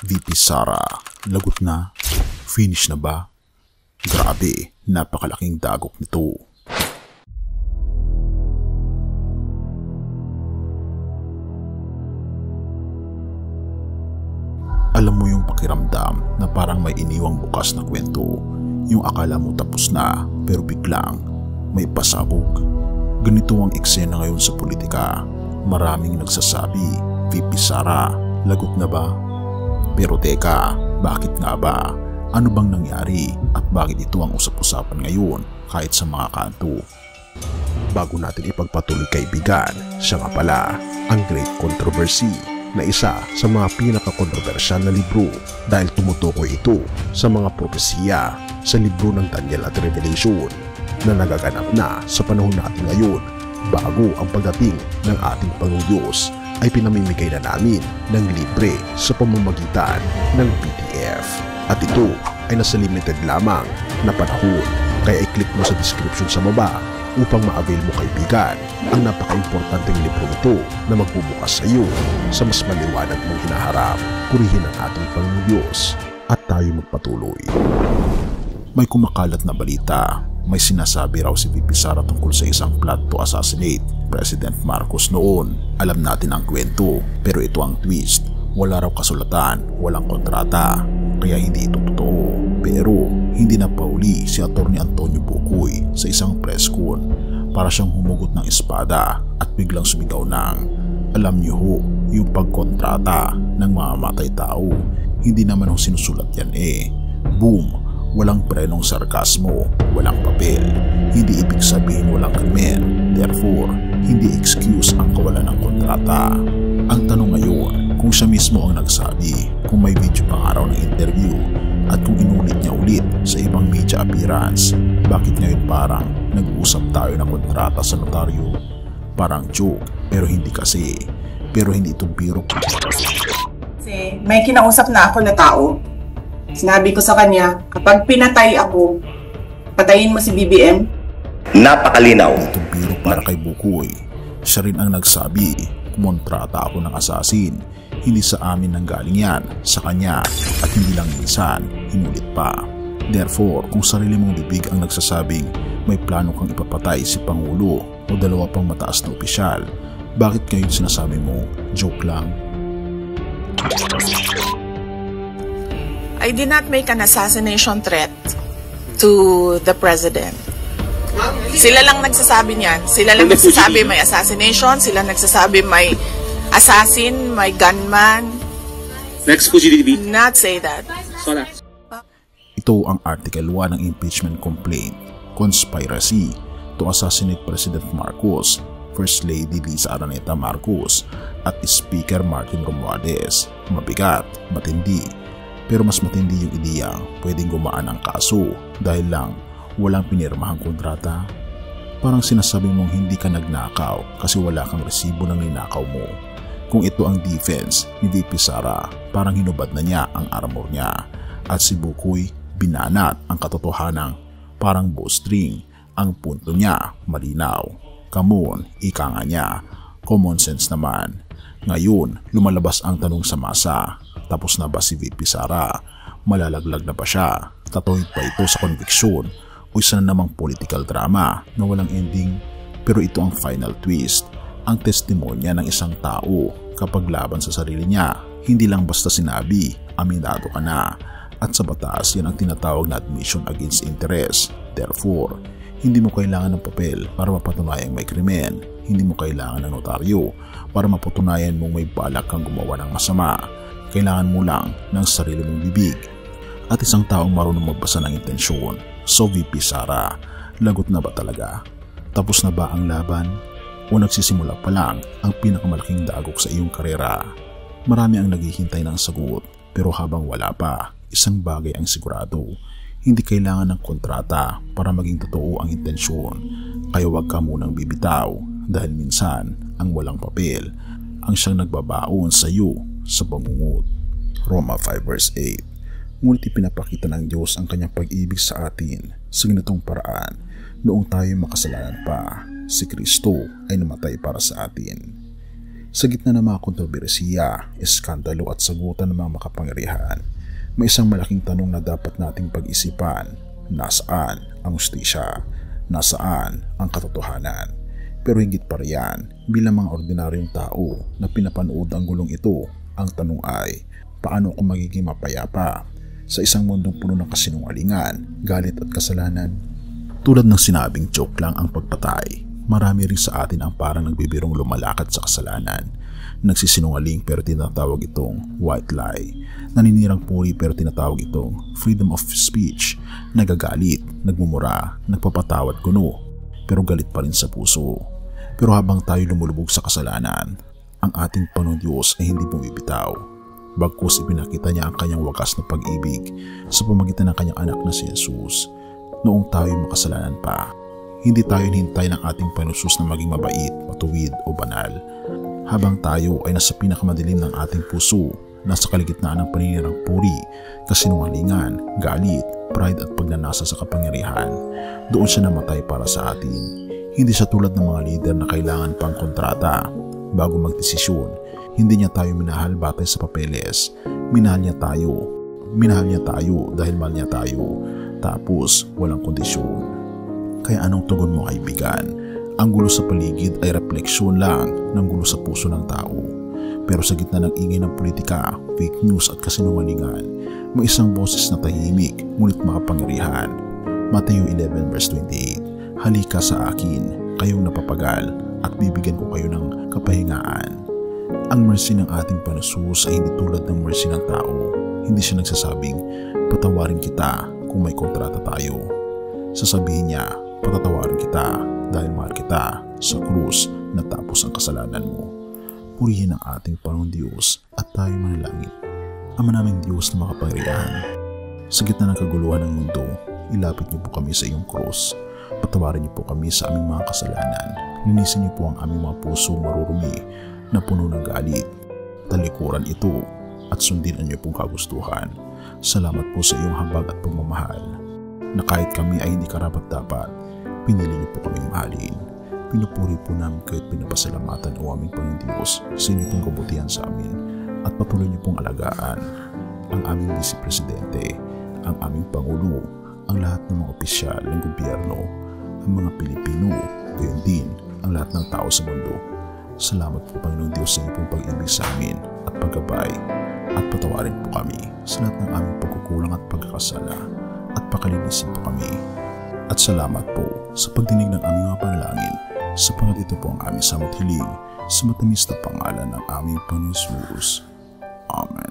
VP Sara, lagot na? Finish na ba? Grabe, napakalaking dagok nito. Alam mo yung pakiramdam na parang may iniwang bukas na kwento. Yung akala mo tapos na pero biglang may pasabog. Ganito ang eksena ngayon sa politika. Maraming nagsasabi, VP Sara, lagot na ba? Pero teka, bakit nga ba? Ano bang nangyari at bakit ito ang usap-usapan ngayon kahit sa mga kanto? Bago natin ipagpatuloy kaibigan, siya nga pala ang Great Controversy na isa sa mga pinaka-kontrobersyal na libro dahil tumutukoy ito sa mga propesiya sa libro ng Daniel at Revelation na nagaganap na sa panahon natin ngayon bago ang pagdating ng ating Panginoong Diyos ay pinamimigay na namin ng libre sa pamamagitan ng PDF. At ito ay nasa limited lamang na panahon kaya i-click mo sa description sa baba upang ma-avail mo kaibigan ang napaka-importanteng libro ito na magbubukas sa iyo sa mas maliwanag mong hinaharap. Purihin ang ating Panginoong Diyos at tayo magpatuloy. May kumakalat na balita. May sinasabi raw si VP Sara tungkol sa isang plot to assassinate President Marcos noon. Alam natin ang kwento pero ito ang twist. Wala raw kasulatan, walang kontrata, kaya hindi ito totoo. Pero hindi na pauli si Atty. Antonio Bukoy sa isang press con para siyang humugot ng espada at biglang sumigaw ng, alam niyo ho, yung pagkontrata ng mamamatay tao, hindi naman ho sinusulat yan eh. Boom! Walang prenong sarkasmo, walang papel, hindi ibig sabihin walang krimen, therefore, hindi excuse ang kawalan ng kontrata. Ang tanong ngayon, kung siya mismo ang nagsabi, kung may video pang araw ng interview, at kung inulit niya ulit sa ibang media appearance, bakit ngayon parang nag-uusap tayo ng kontrata sa notaryo? Parang joke, pero hindi kasi. Pero hindi ito biro. Kasi may kinausap na ako na tao. Sinabi ko sa kanya, kapag pinatay ako, patayin mo si BBM. Napakalinaw. Ito biro para kay Bukoy. Siya rin ang nagsabi, kumontrata ako ng asasin. Hindi sa amin nanggaling yan, sa kanya. At hindi lang minsan, hinulit pa. Therefore, kung sarili mong bibig ang nagsasabing may plano kang ipapatay si Pangulo o dalawa pang mataas na opisyal, bakit ngayon sinasabi mo, joke lang? I did not make an assassination threat to the president. Sila lang nagsasabi niyan. Sila lang nagsasabi may assassination. Sila nagsasabi may assassin, may gunman. Next po, GDB. Not say that. Ito ang Article 1 ng impeachment complaint, conspiracy to assassinate President Marcos, First Lady Liza Araneta Marcos, at Speaker Martin Romualdez. Mabigat, matindi. Pero mas matindi yung ideya, pwedeng gumaan ang kaso dahil lang walang pinirmahang kontrata. Parang sinasabi mong hindi ka nagnakaw kasi wala kang resibo ng ninakaw mo. Kung ito ang defense ni VP Sara, parang hinubad na niya ang armor niya. At si Bukoy, binanat ang katotohanan, parang bowstring. Ang punto niya, malinaw. Come on, ika nga niya. Common sense naman. Ngayon, lumalabas ang tanong sa masa. Tapos na ba si VP Sara? Malalaglag na ba siya? Tatuhid pa ito sa conviction? O isa na namang political drama na walang ending? Pero ito ang final twist. Ang testimonya ng isang tao kapag laban sa sarili niya. Hindi lang basta sinabi, aminado ka na. At sa batas, yan ang tinatawag na admission against interest. Therefore, hindi mo kailangan ng papel para mapatunayang may krimen. Hindi mo kailangan ng notaryo para mapatunayan mong may balak kang gumawa ng masama. Kailangan mo lang ng sarili mong bibig at isang taong marunong magbasa ng intensyon. So VP Sara, lagot na ba talaga? Tapos na ba ang laban? O nagsisimula pa lang ang pinakamalaking dagok sa iyong karera? Marami ang naghihintay ng sagot, pero habang wala pa, isang bagay ang sigurado. Hindi kailangan ng kontrata para maging totoo ang intensyon. Kaya huwag ka munang bibitaw dahil minsan ang walang papel ang siyang nagbabaon sa iyo sa bangungot. Roma 5 verse 8. Ngunit ipinapakita ng Diyos ang kanyang pag-ibig sa atin sa ganitong paraan noong tayo makasalanan pa. Si Kristo ay namatay para sa atin. Sa gitna ng mga kontrobersiya, eskandalo at sagutan ng mga makapangyarihan, may isang malaking tanong na dapat nating pag-isipan. Nasaan ang hustisya? Nasaan ang katotohanan? Pero higit pa riyan, bilang mga ordinaryong tao na pinapanood ang gulong ito, ang tanong ay, paano ako magiging mapayapa sa isang mundong puno ng kasinungalingan, galit at kasalanan? Tulad ng sinabing joke lang ang pagpatay, marami rin sa atin ang parang nagbibirong lumalakad sa kasalanan. Nagsisinungaling pero tinatawag itong white lie. Naninirang puri pero tinatawag itong freedom of speech. Nagagalit, nagmumura, nagpapatawad kuno, pero galit pa rin sa puso. Pero habang tayo lumulubog sa kasalanan, ang ating Panginoong Diyos ay hindi bumibitaw. Bagkus ipinakita niya ang kanyang wagas na pag-ibig sa pamamagitan ng kanyang anak na si Jesus. Noong tayo makasalanan pa, hindi tayo hinintay ng ating Panginoong Diyos na maging mabait, matuwid o banal. Habang tayo ay nasa pinakamadilim ng ating puso, nasa kaligitnaan ng paninirang puri, kasinungalingan, galit, pride at pagnanasa sa kapangyarihan, doon siya namatay para sa atin. Hindi siya tulad ng mga leader na kailangan pang kontrata bago magdesisyon. Hindi niya tayo minahal batay sa papeles. Minahal niya tayo dahil mahal niya tayo. Tapos walang kondisyon. Kaya anong tugon mo, kaibigan? Ang gulo sa paligid ay refleksyon lang ng gulo sa puso ng tao. Pero sa gitna ng ingay ng politika, fake news at kasinungalingan, may isang boses na tahimik ngunit makapangyarihan. Mateo 11 verse 28. Halika sa akin, kayong napapagal, at bibigyan ko kayo ng kapahingaan. Ang mercy ng ating Panginoon ay hindi tulad ng mercy ng tao. Hindi siya nagsasabing, patawarin kita kung may kontrata tayo. Sasabihin niya, patatawarin kita dahil mahal kita sa krus natapos ang kasalanan mo. Purihin ang ating Panginoong Diyos at tayo manalangin. Ama naming Diyos na makapangyarihan, sa gitna ng kaguluhan ng mundo, ilapit niyo po kami sa iyong krus. Patawarin niyo po kami sa aming mga kasalanan. Linisin niyo po ang aming mga puso marurumi na puno ng galit. Talikuran ito at sundin ang niyo pong kagustuhan. Salamat po sa iyong habag at pagmamahal, na kahit kami ay hindi karapat-dapat, pinili niyo po kaming mahalin. Pinupuri po namin kayo't pinapasalamatan o aming Panginoong Diyos sa inyo pong kabutihan sa amin, at patuloy niyo pong alagaan ang aming Vice Presidente, ang aming Pangulo, ang lahat ng mga opisyal ng gobyerno, ang mga Pilipino, gayon din ang lahat ng tao sa mundo. Salamat po, Panginoong Diyos, sa inyo pong pag-ibig sa amin at paggabay, at patawarin po kami sa lahat ng aming pagkukulang at pagkakasala, at pakalinisin po kami. At salamat po sa pagdinig ng aming mga panalangin, sapagat ito po ang aming samot hiling sa matamis na pangalan ng aming Panginoon Jesus. Amen.